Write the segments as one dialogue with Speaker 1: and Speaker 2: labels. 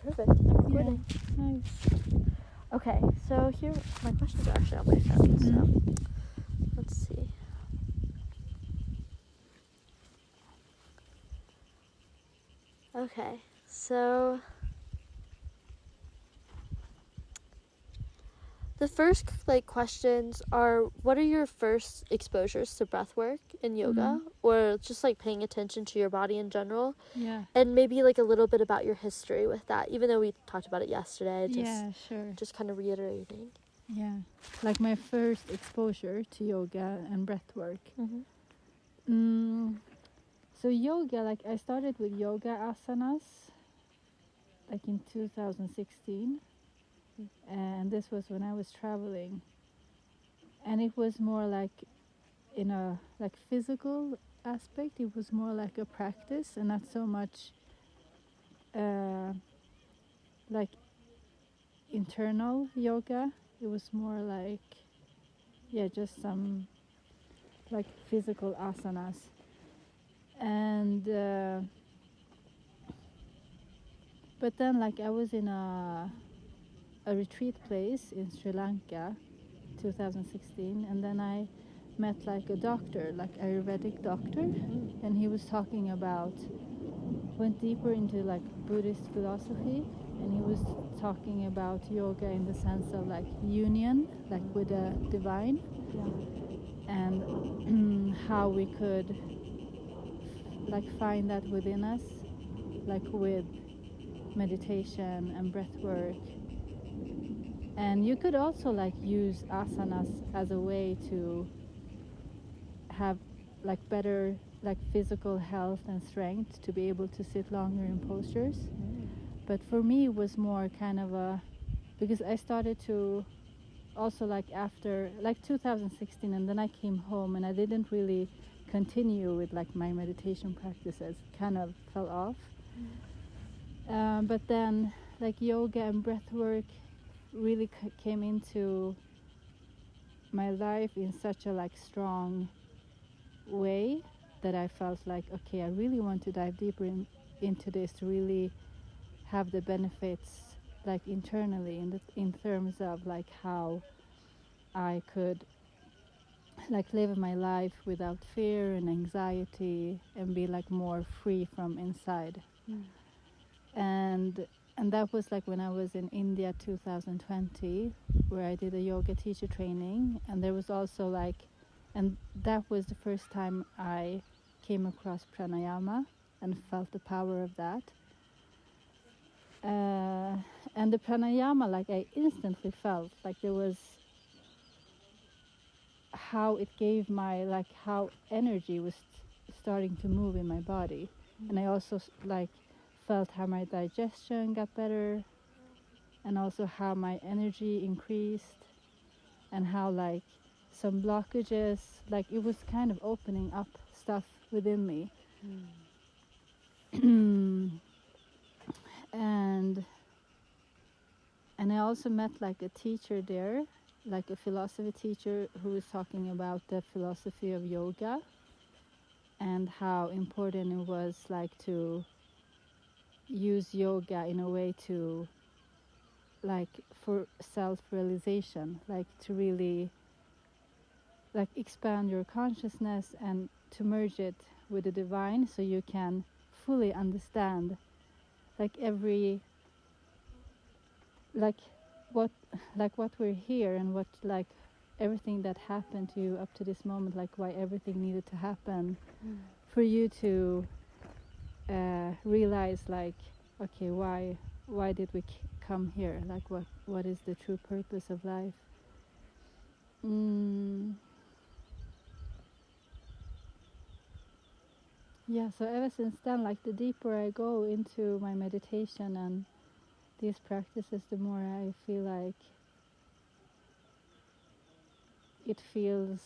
Speaker 1: Perfect. I'm recording.
Speaker 2: Yeah, nice.
Speaker 1: Okay, so here, my questions are actually on my phone, so let's see. Okay, so the first questions are, what are your first exposures to breath work and yoga, or just paying attention to your body in general?
Speaker 2: Yeah.
Speaker 1: And maybe a little bit about your history with that, even though we talked about it yesterday.
Speaker 2: Yeah, sure.
Speaker 1: Just kind of reiterating.
Speaker 2: Yeah. Like my first exposure to yoga and breath work. So yoga, I started with yoga asanas in 2016. And this was when I was traveling. And it was more in a physical aspect. It was more like a practice and not so much internal yoga. It was more just some physical asanas. And but then I was in a retreat place in Sri Lanka 2016, and then I met a doctor, Ayurvedic doctor, and he was talking about, went deeper into Buddhist philosophy, and he was talking about yoga in the sense of union with the divine. And how we could find that within us, with meditation and breath work. And you could also use asanas as a way to have better physical health and strength, to be able to sit longer in postures. But for me it was more kind of because I started to also after 2016, and then I came home and I didn't really continue with my meditation practices, kind of fell off. But then yoga and breath work really came into my life in such a strong way that I felt okay, I really want to dive deeper into this, to really have the benefits internally, in terms of how I could live my life without fear and anxiety, and be more free from inside. And that was when I was in India 2020, where I did a yoga teacher training. And there was also and that was the first time I came across pranayama and felt the power of that. And the pranayama, I instantly felt there was how it gave my how energy was starting to move in my body. And I also felt how my digestion got better, and also how my energy increased, and how some blockages, it was kind of opening up stuff within me. And I also met a teacher there, a philosophy teacher, who was talking about the philosophy of yoga, and how important it was to use yoga in a way to for self-realization, to really expand your consciousness and to merge it with the divine, so you can fully understand every what we're here, and what everything that happened to you up to this moment, why everything needed to happen for you to realize okay, why did we come here, what is the true purpose of life. Yeah, so ever since then, the deeper I go into my meditation and these practices, the more I feel it feels,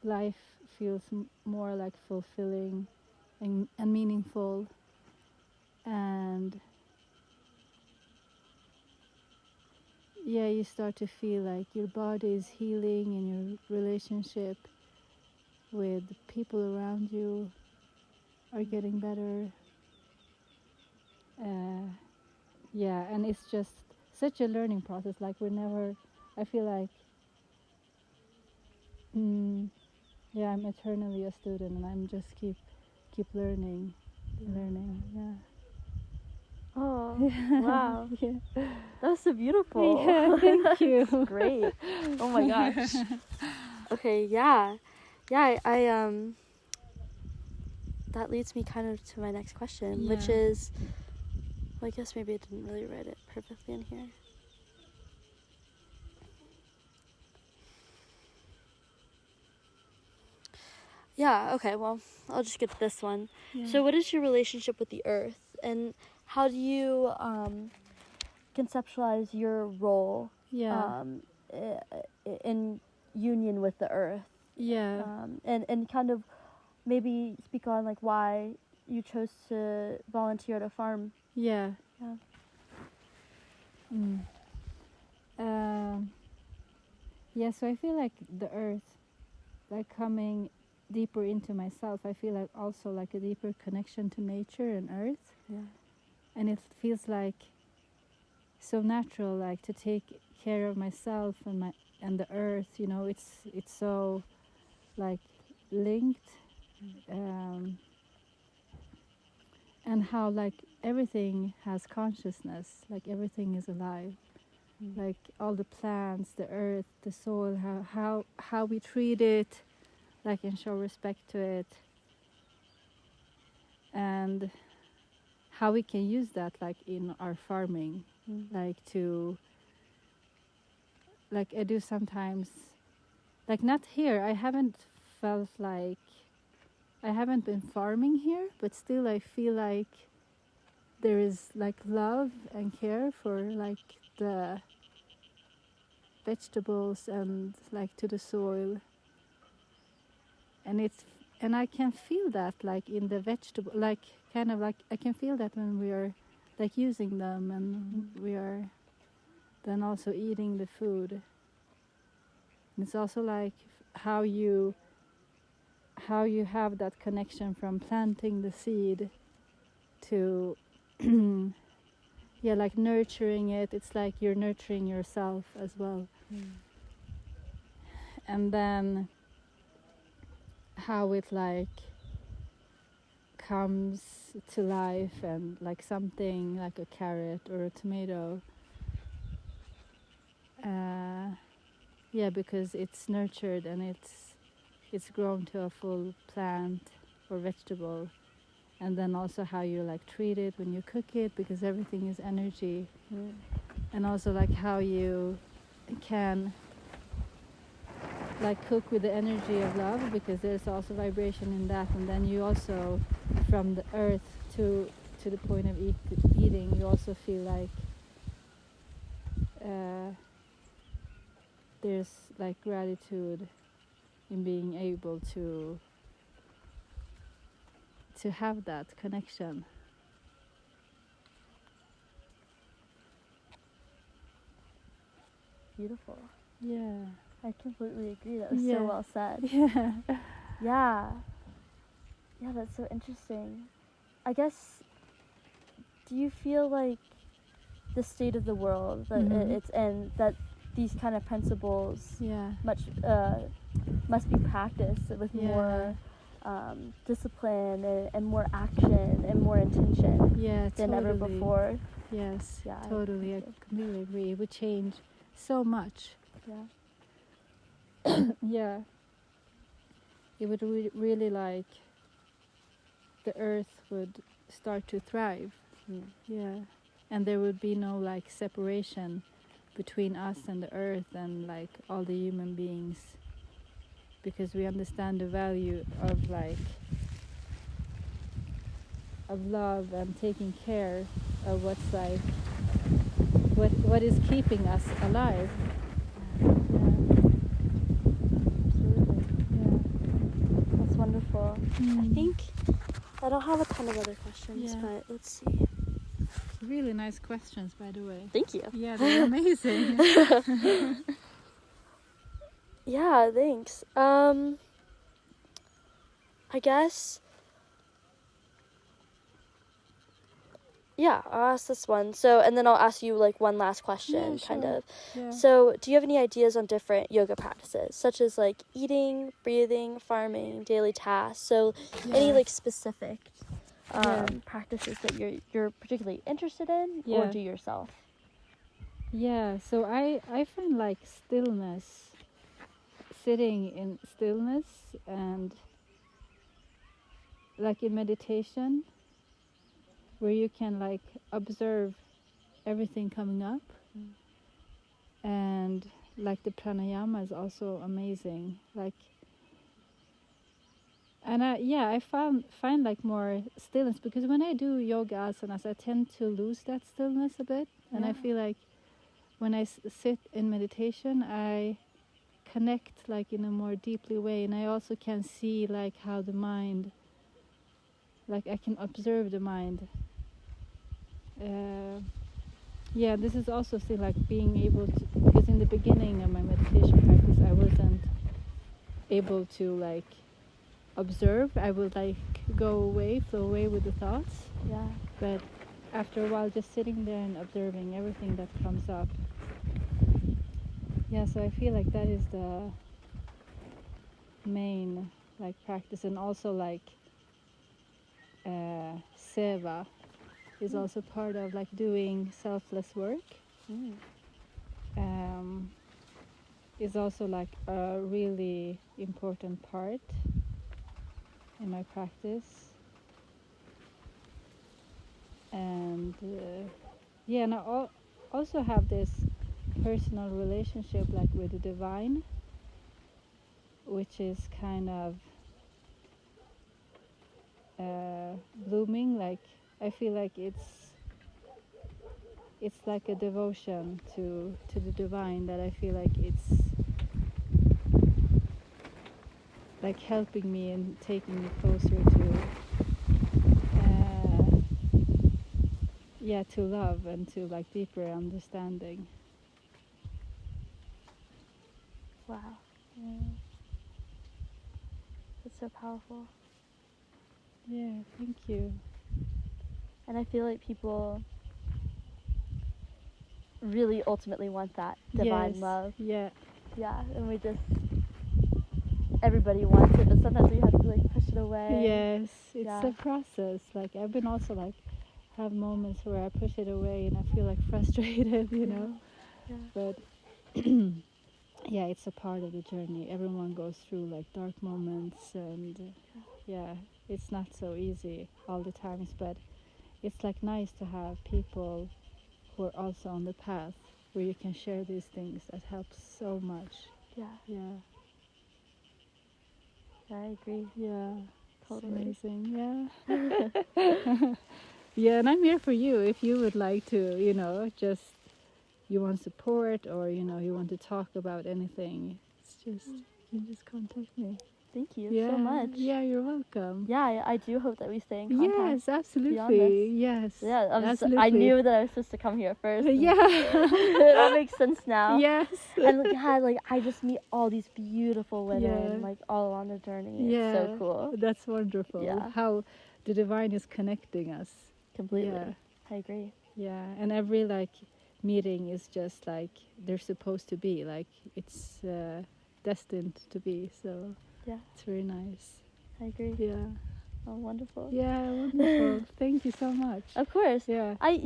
Speaker 2: life feels more fulfilling and meaningful. And yeah, you start to feel your body is healing, and your relationship with the people around you are getting better. yeah, and it's just such a learning process. Like we're never. I feel like, yeah, I'm eternally a student, and I'm just keep learning, learning. Yeah.
Speaker 1: Oh,
Speaker 2: Yeah.
Speaker 1: wow.
Speaker 2: Yeah.
Speaker 1: That was so beautiful.
Speaker 2: Yeah. Thank you.
Speaker 1: Great. Oh my gosh. Okay, yeah. Yeah, that leads me kind of to my next question, which
Speaker 2: Yeah.
Speaker 1: is, well, I guess maybe I didn't really write it perfectly in here. Yeah, okay, well, I'll just get to this one.
Speaker 2: Yeah.
Speaker 1: So, what is your relationship with the earth, and how do you conceptualize your role
Speaker 2: Yeah.
Speaker 1: in union with the earth?
Speaker 2: Yeah.
Speaker 1: And kind of maybe speak on like why you chose to volunteer at a farm.
Speaker 2: Yeah.
Speaker 1: Yeah.
Speaker 2: Mm. Um, yeah, so I feel like the earth, like coming deeper into myself, I feel like also like a deeper connection to nature and earth.
Speaker 1: Yeah.
Speaker 2: And it feels like so natural, like to take care of myself and the earth, you know, it's so like linked. And how like everything has consciousness, like everything is alive. Like all the plants, the earth, the soil, how we treat it, like and show respect to it, and how we can use that like in our farming, like to like I do sometimes, like not here. I haven't felt like I haven't been farming here, but still I feel like there is like love and care for like the vegetables and like to the soil, and I can feel that like in the vegetable, like kind of like I can feel that when we are like using them and we are then also eating the food. And it's also like how you have that connection from planting the seed to yeah, like nurturing it. It's like you're nurturing yourself as well. And then how it like comes to life, and like something like a carrot or a tomato, yeah, because it's nurtured and it's grown to a full plant or vegetable. And then also how you like treat it when you cook it, because everything is energy. And also like how you can like cook with the energy of love, because there's also vibration in that. And then you also, from the earth to the point of eating, you also feel like there's like gratitude in being able to have that connection.
Speaker 1: Beautiful.
Speaker 2: Yeah.
Speaker 1: I completely agree. That was
Speaker 2: Yeah.
Speaker 1: so well said.
Speaker 2: Yeah.
Speaker 1: Yeah. Yeah, that's so interesting. I guess, do you feel like the state of the world that it's in, that these kind of principles must be practiced with more discipline and more action and more intention than ever before?
Speaker 2: Yes,
Speaker 1: Yeah,
Speaker 2: totally. I completely agree. It would change so much.
Speaker 1: Yeah.
Speaker 2: Yeah. It would really like the earth would start to thrive. Yeah. And there would be no like separation between us and the earth and like all the human beings, because we understand the value of like of love and taking care of what's like what is keeping us alive.
Speaker 1: That's wonderful. I think I don't have a ton of other questions, but let's see.
Speaker 2: Really nice questions, by the way.
Speaker 1: Thank you.
Speaker 2: Yeah, they're amazing.
Speaker 1: Yeah, thanks. I guess Yeah, I'll ask this one. So, and then I'll ask you like one last question,
Speaker 2: Yeah,
Speaker 1: kind
Speaker 2: sure.
Speaker 1: of.
Speaker 2: Yeah.
Speaker 1: So, do you have any ideas on different yoga practices, such as like eating, breathing, farming, daily tasks? So, any
Speaker 2: Yeah.
Speaker 1: like specific
Speaker 2: Yeah.
Speaker 1: practices that you're particularly interested in or
Speaker 2: Yeah.
Speaker 1: do yourself?
Speaker 2: Yeah, so I find like stillness, sitting in stillness, and like in meditation, where you can like observe everything coming up, and like the pranayama is also amazing. Like, and I find like more stillness, because when I do yoga asanas, I tend to lose that stillness a bit, and I feel like when I sit in meditation, I connect like in a more deeply way, and I also can see like how the mind, like I can observe the mind. Yeah, this is also still like being able to, because in the beginning of my meditation practice I wasn't able to like observe. I would like go away, flow away with the thoughts.
Speaker 1: Yeah.
Speaker 2: But after a while, just sitting there and observing everything that comes up. Yeah, so I feel like that is the main like practice, and also like seva is also part of like doing selfless work. Is also like a really important part in my practice. And yeah, and I also have this personal relationship like with the divine, which is kind of blooming. Like I feel like it's like a devotion to the divine, that I feel like it's like helping me and taking me closer to to love and to like deeper understanding.
Speaker 1: Wow. Yeah. That's so powerful.
Speaker 2: Yeah, thank you.
Speaker 1: And I feel like people really ultimately want that divine love.
Speaker 2: Yeah.
Speaker 1: Yeah, and we just, everybody wants it, but sometimes we have to like push it away.
Speaker 2: Yes, it's a process. Like I've been also like have moments where I push it away and I feel like frustrated, you know.
Speaker 1: Yeah.
Speaker 2: But yeah, it's a part of the journey. Everyone goes through like dark moments, and yeah, it's not so easy all the times, but it's like nice to have people who are also on the path where you can share these things. That helps so much.
Speaker 1: Yeah.
Speaker 2: Yeah.
Speaker 1: I agree.
Speaker 2: Yeah.
Speaker 1: Totally.
Speaker 2: It's amazing. Yeah. Yeah, and I'm here for you if you would like to, you know, just you want support, or you know, you want to talk about anything. It's just you can just contact me.
Speaker 1: Thank you so much.
Speaker 2: Yeah, you're welcome.
Speaker 1: Yeah, I do hope that we stay in contact.
Speaker 2: Yes, absolutely. Yes.
Speaker 1: Yeah,
Speaker 2: absolutely.
Speaker 1: I knew that I was supposed to come here first.
Speaker 2: Yeah.
Speaker 1: It all makes sense now.
Speaker 2: Yes.
Speaker 1: And yeah, like I just meet all these beautiful women,
Speaker 2: Yeah.
Speaker 1: like all on the journey.
Speaker 2: Yeah.
Speaker 1: It's so cool.
Speaker 2: That's wonderful.
Speaker 1: Yeah.
Speaker 2: How the divine is connecting us.
Speaker 1: Completely.
Speaker 2: Yeah.
Speaker 1: I agree.
Speaker 2: Yeah, and every like meeting is just like they're supposed to be. Like it's destined to be. So
Speaker 1: yeah,
Speaker 2: it's very nice.
Speaker 1: I agree.
Speaker 2: Yeah.
Speaker 1: Oh, wonderful.
Speaker 2: Yeah, wonderful. Thank you so much.
Speaker 1: Of course.
Speaker 2: Yeah.
Speaker 1: I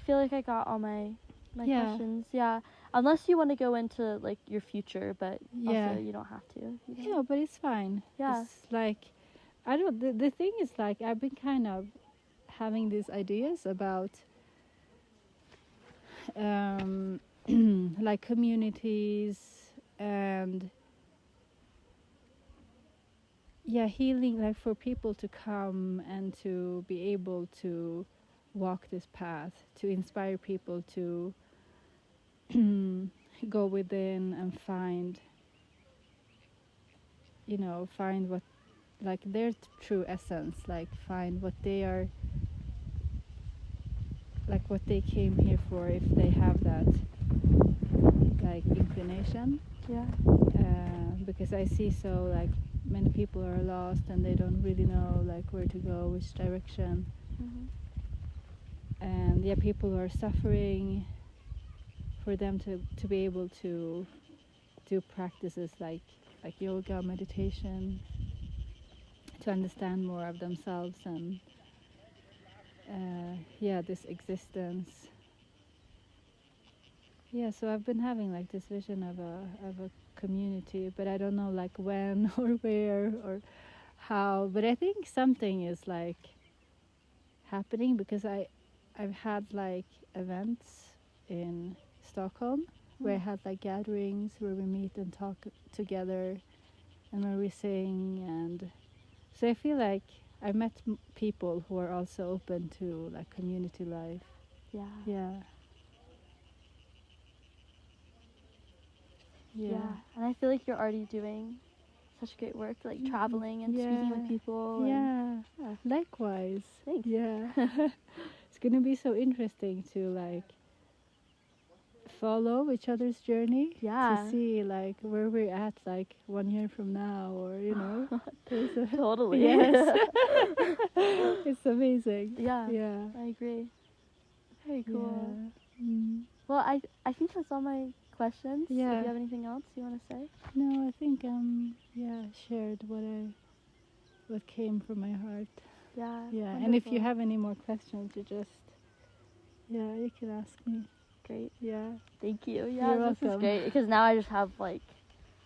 Speaker 1: feel like I got all my questions. Yeah. Unless you want to go into like your future, but also you don't have to.
Speaker 2: Yeah, but it's fine.
Speaker 1: Yeah.
Speaker 2: It's like I don't. The thing is, like I've been kind of having these ideas about like communities and healing, like for people to come and to be able to walk this path, to inspire people to go within and find what like their true essence, like find what they are, like what they came here for, if they have that like inclination.
Speaker 1: Yeah.
Speaker 2: Because I see so like many people are lost and they don't really know like where to go, which direction. and yeah, people who are suffering, for them to be able to do practices like yoga, meditation, to understand more of themselves and yeah, this existence. Yeah, so I've been having like this vision of a community, but I don't know like when or where or how. But I think something is like happening, because I've had like events in Stockholm where I had like gatherings where we meet and talk together, and where we sing, and so I feel like I met people who are also open to like community life.
Speaker 1: Yeah.
Speaker 2: Yeah.
Speaker 1: Yeah. And I feel like you're already doing such great work, like traveling and speaking with people.
Speaker 2: Yeah.
Speaker 1: Yeah.
Speaker 2: Likewise.
Speaker 1: Thanks.
Speaker 2: Yeah. It's gonna be so interesting to like follow each other's journey.
Speaker 1: Yeah.
Speaker 2: To see like where we're at like 1 year from now, or you know.
Speaker 1: Totally.
Speaker 2: Yes. It's amazing.
Speaker 1: Yeah.
Speaker 2: Yeah.
Speaker 1: I agree. Very cool.
Speaker 2: Yeah. Mm.
Speaker 1: Well, I think that's all my questions.
Speaker 2: Yeah.
Speaker 1: If you have anything else you want to say?
Speaker 2: No, I think yeah, shared what came from my heart.
Speaker 1: Yeah.
Speaker 2: Yeah,
Speaker 1: Wonderful.
Speaker 2: and if you have any more questions, you can ask me.
Speaker 1: Great.
Speaker 2: Yeah.
Speaker 1: Thank you. Yeah,
Speaker 2: You're
Speaker 1: this is
Speaker 2: welcome.
Speaker 1: great because now I just have like,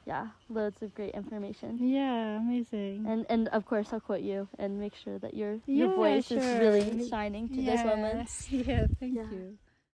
Speaker 1: yeah, loads of great information.
Speaker 2: Yeah, amazing.
Speaker 1: And of course I'll quote you and make sure that your
Speaker 2: Yeah,
Speaker 1: voice
Speaker 2: sure.
Speaker 1: is really shining through this moment.
Speaker 2: Yeah, thank
Speaker 1: Yeah.
Speaker 2: you.